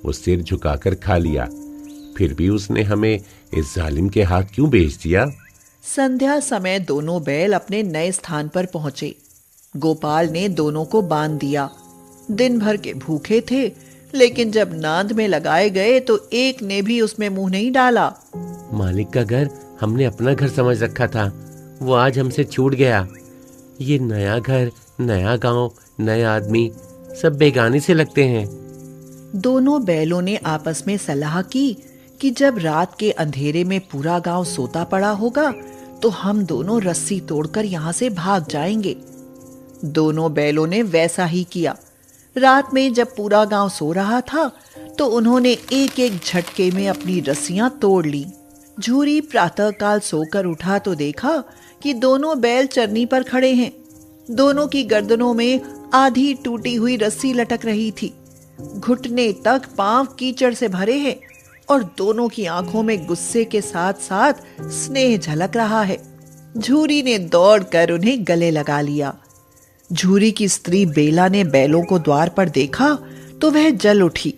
वो सिर झुकाकर खा लिया। फिर भी उसने हमें इस जालिम के हाथ क्यों बेच दिया? संध्या समय दोनों बैल अपने नए स्थान पर पहुंचे। गोपाल ने दोनों को बांध दिया। दिन भर के भूखे थे, लेकिन जब नांद में लगाए गए तो एक ने भी उसमें मुंह नहीं डाला। मालिक का घर हमने अपना घर समझ रखा था, वो आज हमसे छूट गया। ये नया घर, नया गांव, नए आदमी, सब बेगाने से लगते हैं। दोनों बैलों ने आपस में सलाह की कि जब रात के अंधेरे में पूरा गांव सोता पड़ा होगा तो हम दोनों रस्सी तोड़कर यहाँ से भाग जाएंगे। दोनों बैलों ने वैसा ही किया। रात में जब पूरा गांव सो रहा था तो उन्होंने एक एक झटके में अपनी रस्सियां तोड़ ली। झूरी प्रातःकाल सोकर उठा तो देखा कि दोनों बैल चरनी पर खड़े हैं। दोनों की गर्दनों में आधी टूटी हुई रस्सी लटक रही थी। घुटने तक पांव कीचड़ से भरे हैं और दोनों की आंखों में गुस्से के साथ साथ स्नेह झलक रहा है। झूरी ने दौड़कर उन्हें गले लगा लिया। झूरी की स्त्री बेला ने बैलों को द्वार पर देखा तो वह जल उठी।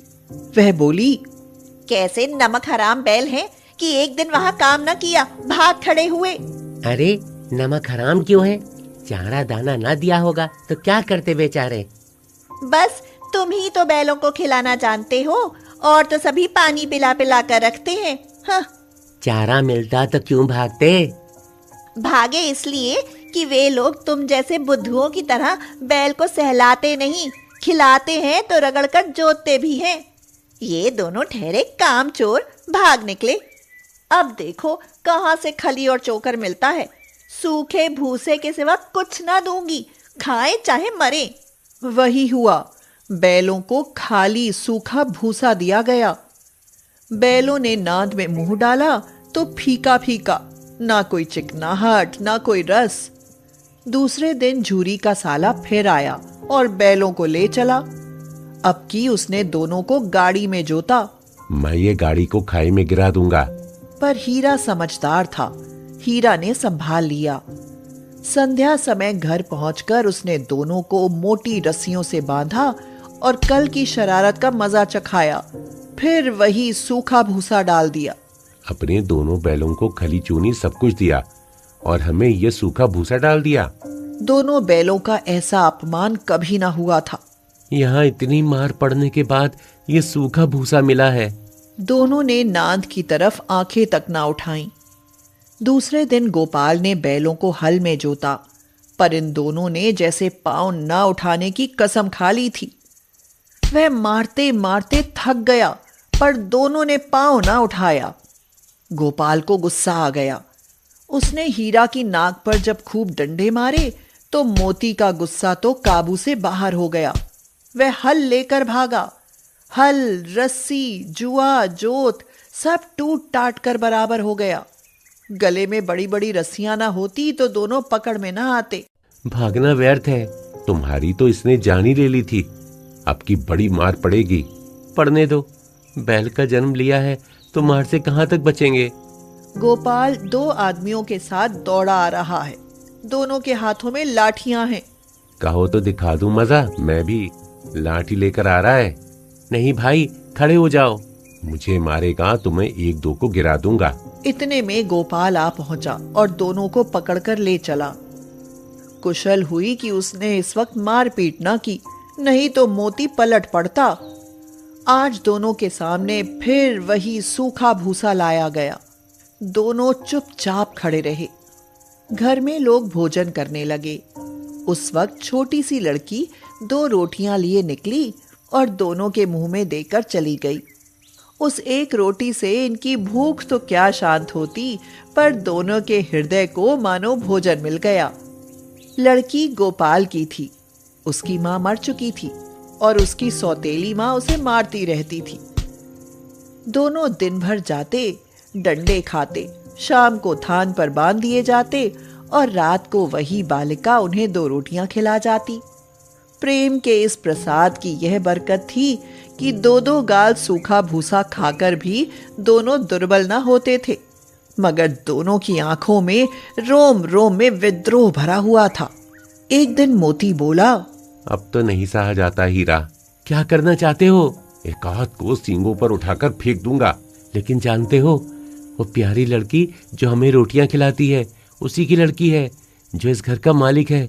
वह बोली, कैसे नमक हराम बैल हैं कि एक दिन वहाँ काम न किया, भाग खड़े हुए। अरे नमक हराम क्यों है? चारा दाना ना दिया होगा तो क्या करते बेचारे? बस तुम ही तो बैलों को खिलाना जानते हो, और तो सभी पानी पिला पिला कर रखते हैं। हाँ। चारा मिलता तो क्यों भागते? भागे इसलिए कि वे लोग तुम जैसे बुद्धुओं की तरह बैल को सहलाते नहीं, खिलाते हैं तो रगड़कर जोतते भी हैं। ये दोनों ठहरे कामचोर भाग निकले। अब देखो कहाँ से खली और चोकर मिलता है। सूखे भूसे के सिवा कुछ ना दूंगी, खाए चाहे मरे। वही हुआ। बैलों को खाली सूखा भूसा दिया गया। बैलों ने नाद में मुंह डाला तो फीका फीका, ना कोई चिकनाहट ना कोई रस। दूसरे दिन झूरी का साला फिर आया और बैलों को ले चला। अब की उसने दोनों को गाड़ी में जोता। मैं ये गाड़ी को खाई में गिरा दूंगा। पर हीरा समझदार था। हीरा ने संभाल लिया। संध्या समय घर पहुंचकर उसने दोनों को मोटी रस्सियों से बांधा और कल की शरारत का मजा चखाया। फिर वही सूखा भूसा डाल दिया। अपने दोनों बैलों को खली चूनी सब कुछ दिया और हमें यह सूखा भूसा डाल दिया। दोनों बैलों का ऐसा अपमान कभी ना हुआ था। यहाँ इतनी मार पड़ने के बाद ये सूखा भूसा मिला है। दोनों ने नांद की तरफ आंखें तक ना उठाईं। दूसरे दिन गोपाल ने बैलों को हल में जोता, पर इन दोनों ने जैसे पांव ना उठाने की कसम खा ली थी। वह मारते मारते थक गया, पर दोनों ने पांव ना उठाया। गोपाल को गुस्सा आ गया। उसने हीरा की नाक पर जब खूब डंडे मारे तो मोती का गुस्सा तो काबू से बाहर हो गया। वह हल लेकर भागा। हल, रस्सी, जुआ, जोत सब टूट टाट कर बराबर हो गया। गले में बड़ी बड़ी रस्सियां ना होती तो दोनों पकड़ में ना आते। भागना व्यर्थ है, तुम्हारी तो इसने जान ही ले ली थी। अब की बड़ी मार पड़ेगी। पड़ने दो, बैल का जन्म लिया है तो मार से कहां तक बचेंगे। गोपाल दो आदमियों के साथ दौड़ा आ रहा है। दोनों के हाथों में लाठियां हैं। कहो तो दिखा दूं मजा, मैं भी लाठी लेकर आ रहा है। नहीं भाई, खड़े हो जाओ, मुझे मारेगा तो मैं एक दो को गिरा दूंगा। इतने में गोपाल आ पहुंचा और दोनों को पकड़कर ले चला। कुशल हुई कि उसने इस वक्त मारपीट ना की, नहीं तो मोती पलट पड़ता। आज दोनों के सामने फिर वही सूखा भूसा लाया गया। दोनों चुपचाप खड़े रहे। घर में लोग भोजन करने लगे। उस वक्त छोटी सी लड़की 2 रोटियां लिए निकली और दोनों के मुंह में देकर चली गई। उस एक रोटी से इनकी भूख तो क्या शांत होती, पर दोनों के हृदय को मानो भोजन मिल गया। लड़की गोपाल की थी। उसकी मां मर चुकी थी और उसकी सौतेली मां उसे मारती रहती थी। दोनों दिन भर जाते, डंडे खाते, शाम को थान पर बांध दिए जाते और रात को वही बालिका उन्हें 2 रोटियां खिला जाती। प्रेम के इस प्रसाद की यह बरकत थी कि 2-2 गाल सूखा भूसा खाकर भी दोनों दुर्बल न होते थे, मगर दोनों की आंखों में रोम रोम में विद्रोह भरा हुआ था। एक दिन मोती बोला, अब तो नहीं सहा जाता हीरा, क्या करना चाहते हो? एक हाथ को सींगों पर उठाकर फेंक दूंगा। लेकिन जानते हो, वो प्यारी लड़की जो हमें रोटियां खिलाती है उसी की लड़की है, जो इस घर का मालिक है।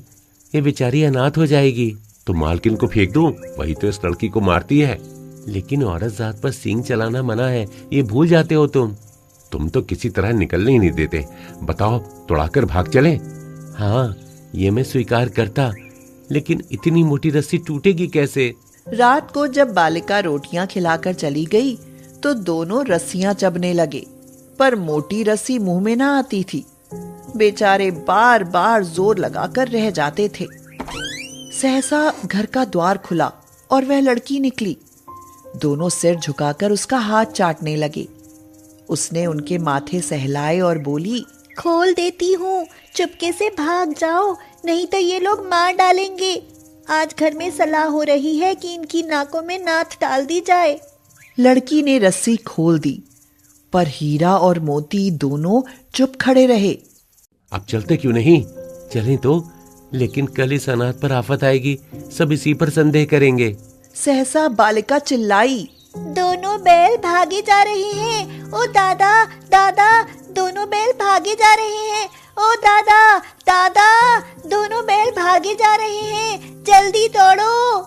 ये बेचारी अनाथ हो जाएगी। तो मालकिन को फेंक दूं? वही तो इस लड़की को मारती है। लेकिन औरत जात पर सींग चलाना मना है, ये भूल जाते हो तुम। तुम तो किसी तरह निकलने ही नहीं देते। बताओ, तोड़ाकर भाग चले? हाँ, ये मैं स्वीकार करता, लेकिन इतनी मोटी रस्सी टूटेगी कैसे? रात को जब बालिका रोटियां खिलाकर चली गई तो दोनों रस्सियां चबने लगे, पर मोटी रस्सी मुंह में ना आती थी। बेचारे बार बार जोर लगाकर रह जाते थे। सहसा घर का द्वार खुला और वह लड़की निकली। दोनों सिर झुकाकर उसका हाथ चाटने लगे। उसने उनके माथे सहलाए और बोली, खोल देती हूँ, चुपके से भाग जाओ, नहीं तो ये लोग मार डालेंगे। आज घर में सलाह हो रही है कि इनकी नाकों में नाथ डाल दी जाए। लड़की ने रस्सी खोल दी, पर हीरा और मोती दोनों चुप खड़े रहे। अब चलते क्यों नहीं? चलें तो, लेकिन कल इस अनाथ पर आफत आएगी, सब इसी पर संदेह करेंगे। सहसा बालिका चिल्लाई, दोनों बैल भागे जा रहे हैं। ओ दादा दादा, दोनों बैल भागे जा रहे हैं। ओ दादा दादा, दोनों बैल भागे जा रहे हैं, जल्दी दौड़ो।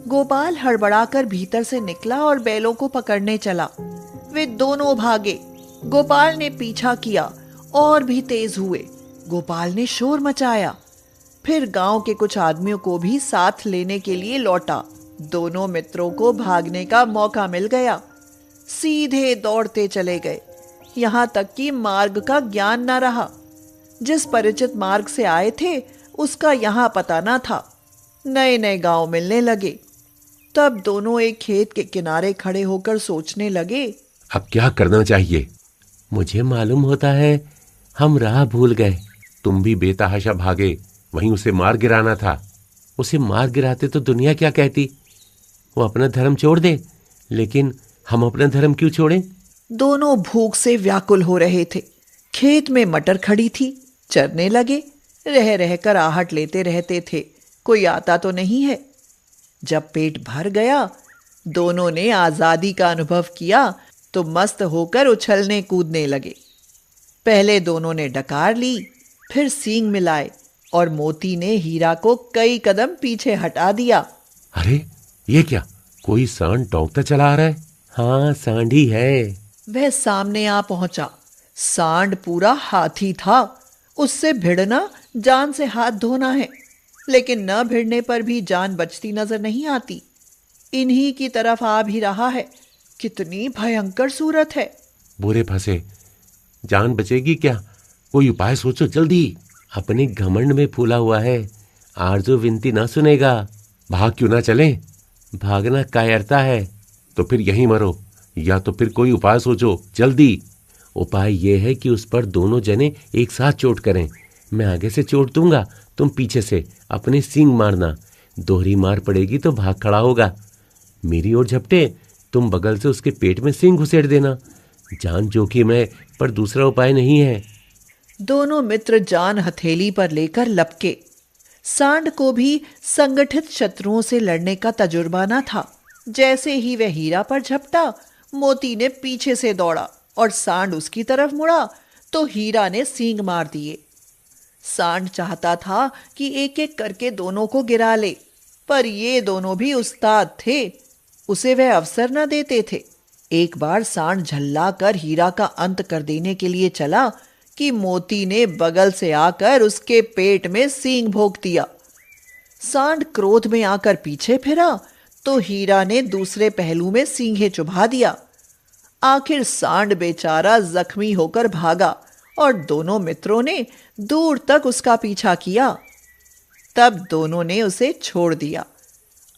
गोपाल हड़बड़ाकर भीतर से निकला और बैलों को पकड़ने चला। वे दोनों भागे। गोपाल ने पीछा किया और भी तेज हुए। गोपाल ने शोर मचाया, फिर गांव के कुछ आदमियों को भी साथ लेने के लिए लौटा। दोनों मित्रों को भागने का मौका मिल गया। सीधे दौड़ते चले गए, यहां तक कि मार्ग का ज्ञान न रहा। जिस परिचित मार्ग से आए थे उसका यहां पता न था। नए नए गांव मिलने लगे। तब दोनों एक खेत के किनारे खड़े होकर सोचने लगे, अब क्या करना चाहिए? मुझे मालूम होता है, हम राह भूल गए। तुम भी बेतहाशा भागे, वहीं उसे मार गिराना था। उसे मार गिराते तो दुनिया क्या कहती? वो अपना धर्म छोड़ दे, लेकिन हम अपना धर्म क्यों छोड़ें? दोनों भूख से व्याकुल हो रहे थे। खेत में मटर खड़ी थी, चरने लगे। रह रहकर आहट लेते रहते थे, कोई आता तो नहीं है। जब पेट भर गया, दोनों ने आजादी का अनुभव किया तो मस्त होकर उछलने कूदने लगे। पहले दोनों ने डकार ली, फिर सींग मिलाए और मोती ने हीरा को कई कदम पीछे हटा दिया। अरे ये क्या, कोई सांड टौंकता चला आ रहा है? हाँ, सांड ही है। वह सामने आ पहुंचा। सांड पूरा हाथी था। उससे भिड़ना जान से हाथ धोना है, लेकिन न भिड़ने पर भी जान बचती नजर नहीं आती। इन्हीं की तरफ आ भी रहा है। कितनी भयंकर सूरत है। बुरे फंसे, जान बचेगी क्या? कोई उपाय सोचो जल्दी। अपने घमंड में फूला हुआ है, आरज़ू विनती ना सुनेगा। भाग क्यों ना चले? भागना कायरता है। तो फिर यहीं मरो, या तो फिर कोई उपाय सोचो जल्दी। उपाय यह है कि उस पर दोनों जने एक साथ चोट करें। मैं आगे से चोट दूंगा, तुम पीछे से अपने सींग मारना। दोहरी मार पड़ेगी तो भाग खड़ा होगा। मेरी ओर झपटे, तुम बगल से उसके पेट में सींग घुसेड़ देना। जान जोखिम है, पर दूसरा उपाय नहीं है। दोनों मित्र जान हथेली पर लेकर लपके। सांड को भी संगठित शत्रुओं से लड़ने का तजुर्बा न था। जैसे ही वह हीरा पर झपटा, मोती ने पीछे से दौड़ा और सांड उसकी तरफ मुड़ा तो हीरा ने सींग मार दिए। सांड चाहता था कि एक एक करके दोनों को गिरा ले, पर ये दोनों भी उस्ताद थे, उसे वह अवसर न देते थे। एक बार सांड झल्ला कर हीरा का अंत कर देने के लिए चला कि मोती ने बगल से आकर उसके पेट में सींग भोंक दिया। सांड क्रोध में आकर पीछे फिरा तो हीरा ने दूसरे पहलू में सींगे चुभा दिया। आखिर सांड बेचारा जख्मी होकर भागा और दोनों मित्रों ने दूर तक उसका पीछा किया। तब दोनों ने उसे छोड़ दिया।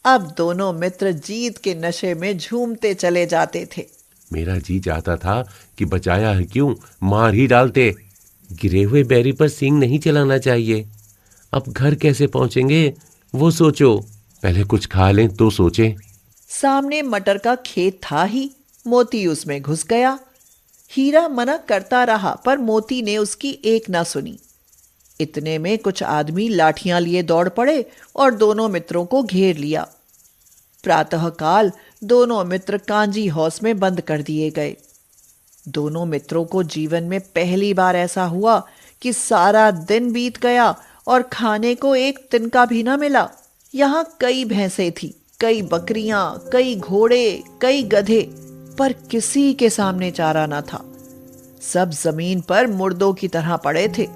अब दोनों मित्र जीत के नशे में झूमते चले जाते थे। मेरा जी चाहता था कि बचाया है क्यों, मार ही डालते। गिरे हुए बैरी पर सींग नहीं चलाना चाहिए। अब घर कैसे पहुंचेंगे वो सोचो। पहले कुछ खा लें तो सोचें। सामने मटर का खेत था ही, मोती उसमें घुस गया। हीरा मना करता रहा, पर मोती ने उसकी एक ना सुनी। इतने में कुछ आदमी लाठियां लिए दौड़ पड़े और दोनों मित्रों को घेर लिया। प्रातःकाल दोनों मित्र कांजी हाउस में बंद कर दिए गए। दोनों मित्रों को जीवन में पहली बार ऐसा हुआ कि सारा दिन बीत गया और खाने को एक तिनका भी न मिला। यहाँ कई भैंसें थी, कई बकरियां, कई घोड़े, कई गधे, पर किसी के सामने चारा न था। सब जमीन पर मुर्दों की तरह पड़े थे।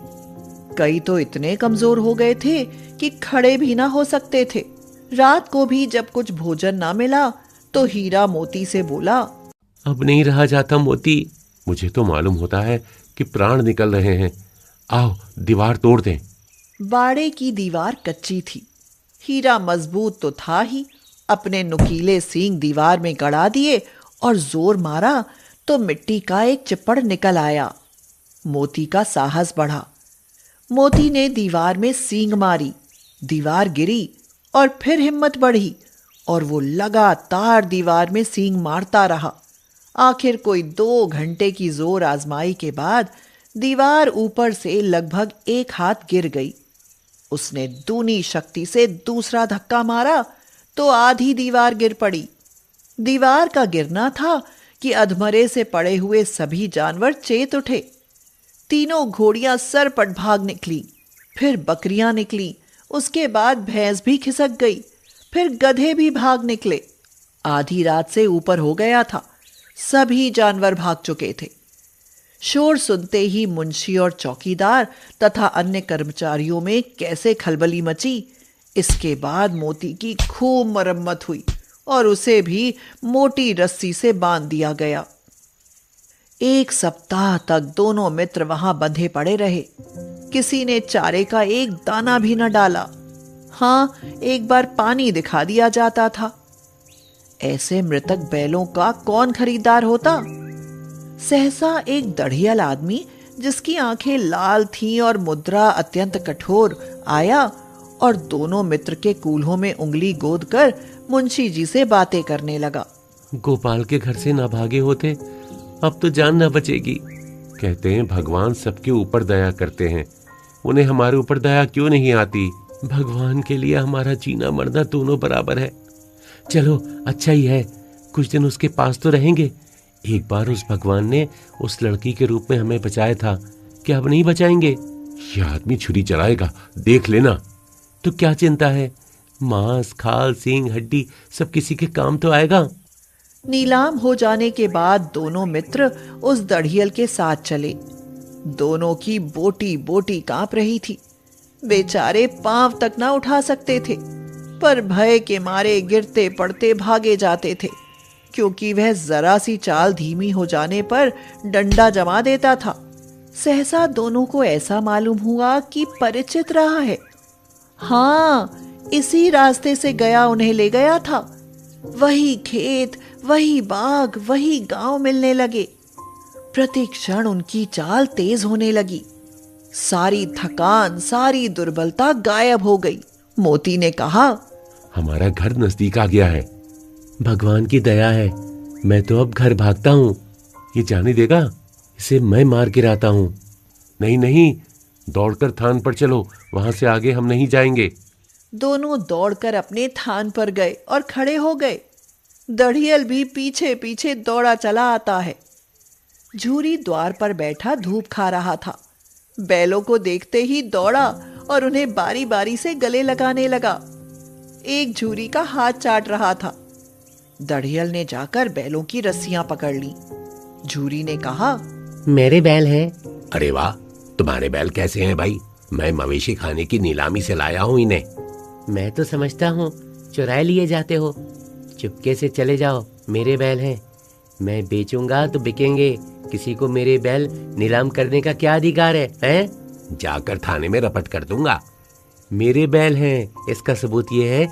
कई तो इतने कमजोर हो गए थे कि खड़े भी ना हो सकते थे। रात को भी जब कुछ भोजन ना मिला तो हीरा मोती से बोला, अब नहीं रहा जाता मोती, मुझे तो मालूम होता है कि प्राण निकल रहे हैं। आओ दीवार तोड़ दें। बाड़े की दीवार कच्ची थी। हीरा मजबूत तो था ही, अपने नुकीले सींग दीवार में गड़ा दिए और जोर मारा तो मिट्टी का एक चिप्पड़ निकल आया। मोती का साहस बढ़ा। मोती ने दीवार में सींग मारी, दीवार गिरी और फिर हिम्मत बढ़ी और वो लगातार दीवार में सींग मारता रहा। आखिर कोई 2 घंटे की जोर आजमाई के बाद दीवार ऊपर से लगभग 1 हाथ गिर गई। उसने दूनी शक्ति से दूसरा धक्का मारा तो आधी दीवार गिर पड़ी। दीवार का गिरना था कि अधमरे से पड़े हुए सभी जानवर चेत उठे। तीनों घोड़ियां सरपट भाग निकली, फिर बकरियां निकली, उसके बाद भैंस भी खिसक गई, फिर गधे भी भाग निकले। आधी रात से ऊपर हो गया था, सभी जानवर भाग चुके थे। शोर सुनते ही मुंशी और चौकीदार तथा अन्य कर्मचारियों में कैसे खलबली मची। इसके बाद मोती की खूब मरम्मत हुई और उसे भी मोटी रस्सी से बांध दिया गया। 1 सप्ताह तक दोनों मित्र वहां बंधे पड़े रहे। किसी ने चारे का एक दाना भी न डाला। हां, एक बार पानी दिखा दिया जाता था। ऐसे मृतक बैलों का कौन खरीदार होता। सहसा एक दढ़ियल आदमी, जिसकी आंखें लाल थीं और मुद्रा अत्यंत कठोर, आया और दोनों मित्र के कूल्हों में उंगली गोद कर मुंशी जी से बातें करने लगा। गोपाल के घर से ना भागे होते, अब तो जान ना बचेगी। कहते हैं भगवान सबके ऊपर दया करते हैं, उन्हें हमारे ऊपर दया क्यों नहीं आती। भगवान के लिए हमारा जीना मरना दोनों बराबर है। चलो अच्छा ही है, कुछ दिन उसके पास तो रहेंगे। एक बार उस भगवान ने उस लड़की के रूप में हमें बचाया था, क्या अब नहीं बचाएंगे। यह आदमी छुरी चलाएगा, देख लेना। तो क्या चिंता है, मांस, खाल, सींग, हड्डी सब किसी के काम तो आएगा। नीलाम हो जाने के बाद दोनों मित्र उस दढ़ियल के साथ चले। दोनों की बोटी बोटी कांप रही थी। बेचारे पांव तक ना उठा सकते थे, पर भय के मारे गिरते पड़ते भागे जाते थे, क्योंकि वह जरा सी चाल धीमी हो जाने पर डंडा जमा देता था। सहसा दोनों को ऐसा मालूम हुआ कि परिचित रहा है। हाँ, इसी रास्ते से गया उन्हें ले गया था। वही खेत, वही बाग, वही गांव मिलने लगे। प्रति क्षण उनकी चाल तेज होने लगी। सारी थकान, सारी दुर्बलता गायब हो गई। मोती ने कहा, हमारा घर नजदीक आ गया है। भगवान की दया है, मैं तो अब घर भागता हूँ। ये जाने देगा, इसे मैं मार गिराता हूँ। नहीं नहीं, दौड़कर थान पर चलो, वहां से आगे हम नहीं जाएंगे। दोनों दौड़कर अपने थान पर गए और खड़े हो गए। दढ़ियल भी पीछे पीछे दौड़ा चला आता है। झूरी द्वार पर बैठा धूप खा रहा था। बैलों को देखते ही दौड़ा और उन्हें बारी बारी से गले लगाने लगा। एक झूरी का हाथ चाट रहा था। दढ़ियल ने जाकर बैलों की रस्सियां पकड़ ली। झूरी ने कहा, मेरे बैल हैं। अरे वाह, तुम्हारे बैल कैसे हैं भाई? मैं मवेशी खाने की नीलामी से लाया हूँ इन्हें। मैं तो समझता हूँ चुराए लिए जाते हो। चुपके से चले जाओ, मेरे बैल हैं। मैं बेचूंगा तो बिकेंगे, किसी को मेरे बैल नीलाम करने का क्या अधिकार है, हैं? जाकर थाने में रपट कर दूंगा। मेरे बैल हैं, इसका सबूत ये है